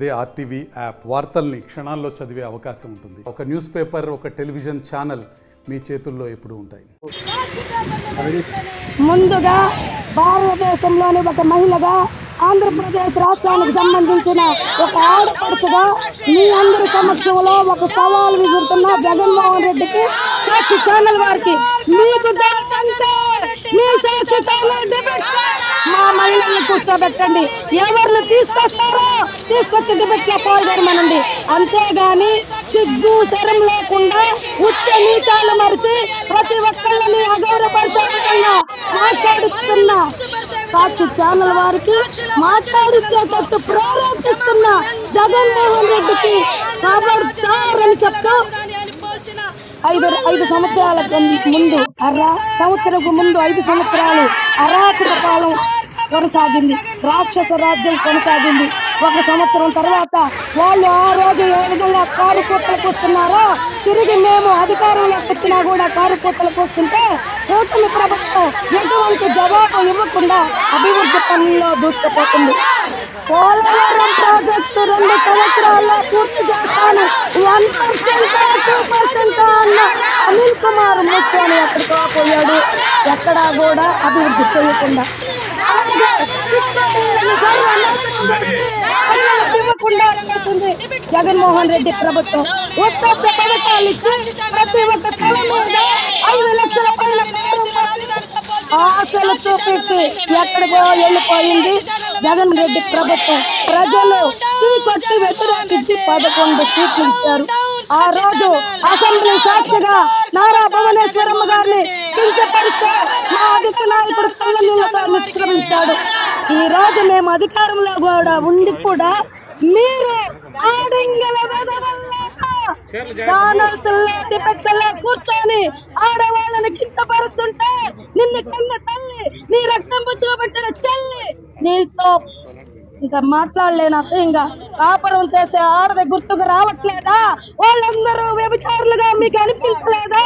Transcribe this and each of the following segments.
అదే RTV app వార్తల్ని క్షణాల్లో చదివే అవకాశం ఉంటుంది. ఒక న్యూస్ పేపర్, ఒక టెలివిజన్ ఛానల్ మీ చేతుల్లో ఎప్పుడూ ఉంటాయి. ముందుగా భారతదేశంలోని ఒక మహిళగా, ఆంధ్రప్రదేశ్ రాష్ట్రానికి సంబంధించిన ఒక ఆడపడుచుగా మీ అందరి సమక్షంలో ఒక సవాల్ విసురుతున్న జగన్మోహన్ రెడ్డికి, సాక్షి ఛానల్ వారికి, మీకు మీ సాక్షి ఛానల్ డిబేట్ మా మహిళల్ని కూర్చోబెట్టండి. ఎవరిని తీసుకొచ్చి డిబేట్ లో పాల్గొనమనండి. అంతేగాని సిగ్గు శరం లేకుండా ఉచ్చ నీచాలు మరిచి ప్రతి ఒక్కళ్ళని అగౌరవపరిచే విధంగా మాట్లాడిస్తున్న సాక్షి ఛానల్ వారికి, మాట్లాడించేటట్టు ప్రేరేపిస్తున్న జగన్మోహన్ రెడ్డికి ఖబర్దారని చెప్తూ 5 సంవత్సరాల ముందు సంవత్సరం ముందు 5 సంవత్సరాలు అరాచక పాలన కొనసాగింది, రాక్షస రాజ్యం కొనసాగింది. 1 సంవత్సరం తర్వాత వాళ్ళు ఆ రోజు ఏ విధంగా కారు కూతలకు వస్తున్నారో తిరిగి మేము అధికారంలోకి వచ్చినా కూడా కారు కూతలకు వస్తుంటే కూటమి ప్రభుత్వం ఎటువంటి జవాబు ఇవ్వకుండా అభివృద్ధి పనుల్లో దూసుకుపోతుంది. పోలవరం ప్రాజెక్టు 2 సంవత్సరాల్లో పూర్తి చేస్తాను 1% 2% అన్న అనిల్ కుమార్ మూసుకొని ఎక్కడికో పోయాడు. ఎక్కడా కూడా అభివృద్ధి చేయకుండా జగన్మోహన్ రెడ్డి ప్రభుత్వం ఉత్తమ పథకాలు ఇచ్చి ప్రతి ఒక్క తల మీద 5 లక్షల ఆశలు చూపించి ఎక్కడికో వెళ్ళిపోయింది జగన్ రెడ్డి ప్రభుత్వం. ప్రజలు చీకొట్టి వ్యతిరేకించి 11 సీట్లు ఇచ్చారు. ఆ రోజు అసెంబ్లీ సాక్షిగా నారా భువనేశ్వరమ్మ గారిని కించపరిస్తే మా అధిక నాయకుడు కళ్ళనీళ్లతో నిష్క్రమించాడు. ఈ రోజు మేము అధికారంలో కూడా ఉండి కూడా మీరు ఛానల్స్ డిబేట్లలో కూర్చొని ఆడవాళ్ళని కించపరుస్తుంటే నిన్ను కన్న తల్లి, నీ రక్తం పుచ్చుకోబెట్టిన చెల్లి నీతో ఇంకా మాట్లాడలేను. అసహ్యంగా కాపురం చేసే ఆడది గుర్తుకు రావట్లేదా? వాళ్ళందరూ వ్యభిచారులుగా మీకు అనిపించలేదా?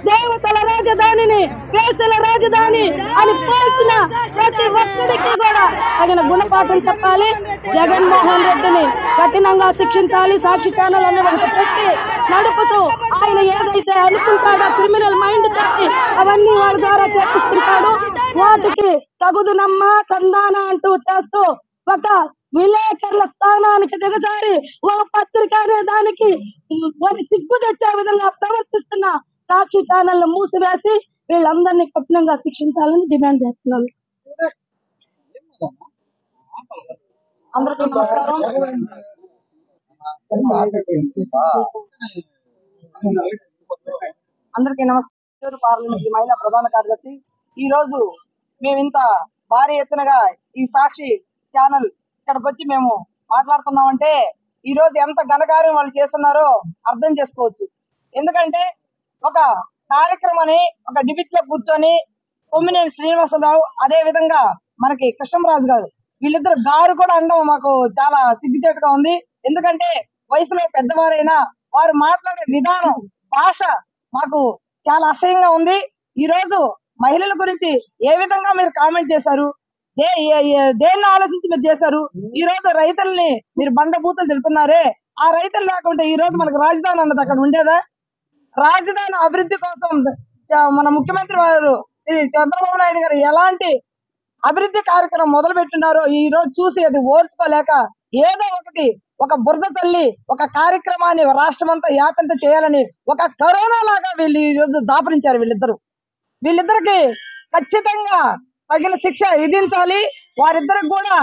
దేవతల రాజధానిని వేసల రాజధాని అని పోల్చిన ప్రతి ఒక్కరికి కూడా తగిన గుణపాఠం చెప్పాలి. జగన్మోహన్ రెడ్డిని కఠినంగా శిక్షించాలి. సాక్షి ఛానల్ అనే ఒకటి పెట్టి నడుపుతూ ఆయన ఏదైతే అనుకుంటాడో క్రిమినల్ మైండ్ తట్టి అవన్నీ వాళ్ళ ద్వారా చేపిస్తుంటాడు. వాటికి తగుదునమ్మ తందాన అంటూ చేస్తూ ఒక విలేకరుల స్థానానికి దిగజారి ఒక పత్రిక అనే దానికి సిగ్గు తెచ్చే విధంగా ప్రవర్తిస్తున్న సాక్షి ఛానల్ మూసివేసి వీళ్ళందరినీ కఠినంగా శిక్షించాలని డిమాండ్ చేస్తున్నాను. అందరికీ నమస్కారం. పార్లమెంట్ మహిళా ప్రధాన కార్యదర్శి. ఈ రోజు మేము ఇంత భారీ ఎత్తునగా ఈ సాక్షి ఛానల్ ఇక్కడికి వచ్చి మేము మాట్లాడుతున్నామంటే ఈ రోజు ఎంత ఘనకార్యం వాళ్ళు చేస్తున్నారో అర్థం చేసుకోవచ్చు. ఎందుకంటే ఒక కార్యక్రమాన్ని ఒక డిబేట్ లో కూర్చొని కొమ్మినేని శ్రీనివాసరావు, అదే విధంగా మనకి కృష్ణరాజు గారు, వీళ్ళిద్దరు గారు కూడా అనడం మాకు చాలా సిగ్గుచేటుగా ఉంది. ఎందుకంటే వయసులో పెద్దవారైనా వారు మాట్లాడే విధానం, భాష మాకు చాలా అసహ్యంగా ఉంది. ఈ రోజు మహిళల గురించి ఏ విధంగా మీరు కామెంట్ చేశారు, దేన్ని ఆలోచించి మీరు చేశారు? ఈ రోజు రైతుల్ని మీరు బండబూతులు తెలుపుతున్నారే, ఆ రైతులు లేకుంటే ఈ రోజు మనకు రాజధాని అన్నది అక్కడ ఉండేదా? రాజధాని అభివృద్ధి కోసం మన ముఖ్యమంత్రి వారు శ్రీ చంద్రబాబు నాయుడు గారు ఎలాంటి అభివృద్ధి కార్యక్రమం మొదలు పెట్టినారో ఈ రోజు చూసి అది ఓర్చుకోలేక ఏదో ఒక బురద తల్లి ఒక కార్యక్రమాన్ని రాష్ట్రం అంతా వ్యాపింత చేయాలని ఒక కరోనా లాగా వీళ్ళు ఈ రోజు దాపరించారు. వీళ్ళిద్దరికి ఖచ్చితంగా తగిన శిక్ష విధించాలి. వారిద్దరికి కూడా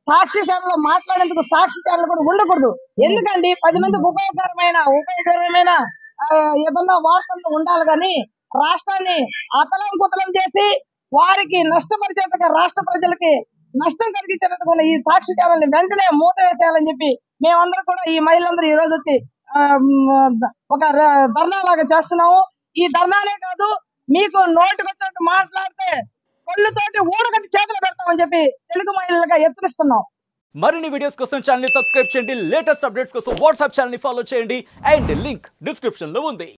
సాక్షి ఛానల్ మాట్లాడేందుకు సాక్షి ఛానల్ కూడా ఉండకూడదు. ఎందుకండి 10 మందికి ఉపయోగకరమైన ఏదన్నా వార్తలు ఉండాలి, కానీ రాష్ట్రాన్ని అతలం కుతలం చేసి వారికి నష్టపరిచేట్టుగా, రాష్ట్ర ప్రజలకి నష్టం కలిగించేటట్టుగా ఈ సాక్షి ఛానల్ ని వెంటనే మూత వేసేయాలని చెప్పి మేమందరం కూడా ఈ మహిళలందరూ ఈ రోజు వచ్చి ఒక ధర్నా లాగా చేస్తున్నాము. ఈ ధర్నానే కాదు, మీకు నోటికొచ్చినట్టు మాట్లాడితే కొళ్ళుతోటి ఊడగట్టి చేతులు పెడతామని చెప్పి తెలుగు మహిళలుగా హెచ్చరిస్తున్నాం. మరిన్ని వీడియోస్ కోసం ఛానల్ ని సబ్స్క్రైబ్ చేయండి. లేటెస్ట్ అప్డేట్స్ కోసం వాట్సాప్ ఛానల్ ని ఫాలో చేయండి. అండ్ లింక్ డిస్క్రిప్షన్ లో ఉంది.